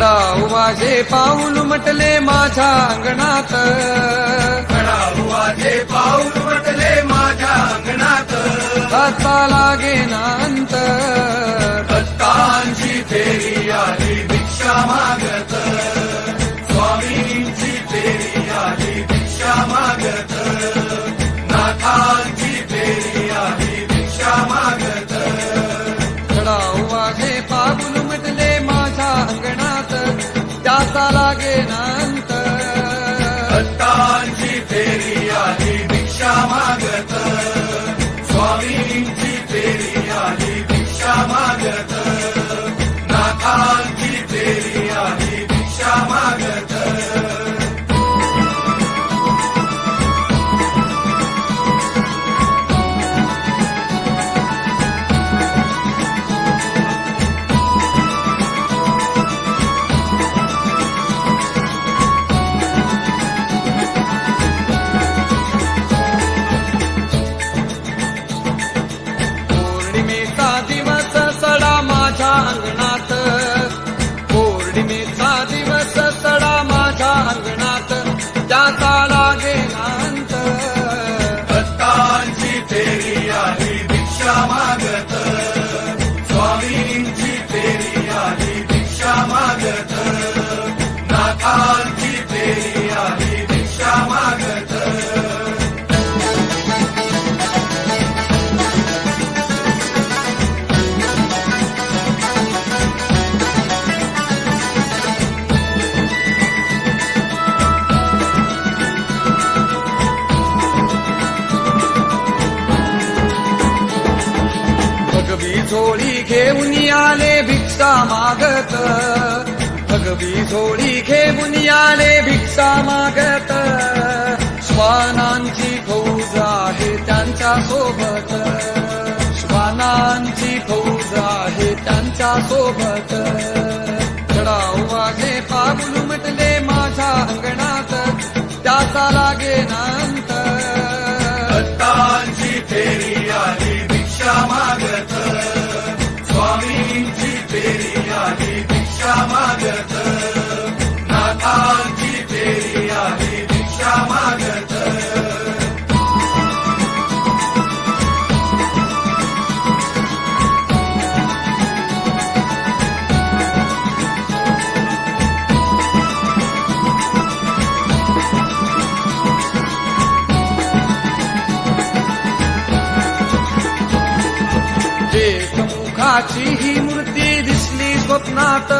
घडाऊ माझे पाऊल म्हटले माझ्या अंगणात, घडाऊ माझे पाऊल म्हटले माझ्या अंगणात, आता लागेना अंत, दत्तांची फेरी आली भिक्षा मागत, स्वामींची फेरी आली भिक्षा मागत, नाथांची फेरी आली भिक्षा मागत, घडाऊ माझे पाऊल म्हटले माझ्या अंगणात, त्याचा लागेना अंत, दत्तांची फेरी आली भिक्षा मागत, स्वामींची फेरी आली भिक्षा मागत, नाथांची फेरी आली भिक्षा मागत. पौर्णिमेचा दिवस सडा माझ्या अंगणात, पौर्णिमेचा दिवस सडा माझ्या अंगणात, त्याचा लागेना अंत, दत्तांची फेरी आली भिक्षा मागत, स्वामींची फेरी आली भिक्षा मागत, नाथांची फेरी आली भिक्षा मागत. भगवी झोळी घेऊन आले भिक्षा मागत, भगवी झोळी घेऊन आले भिक्षा मागत, श्वानांची फौज आहे त्यांच्या सोबत, श्वानांची फौज आहे त्यांच्या सोबत, घडाऊ माझे पाऊल म्हटले माझ्या अंगणात, त्याचा लागेना अंत, दत्तांची फेरी आली भिक्षा मागत, स्वामींची फेरी आली भिक्षा मागत, नाथांची फेरी आली भिक्षा मागत. एकमुखाची ही मूर्ती दिसली स्वप्नात,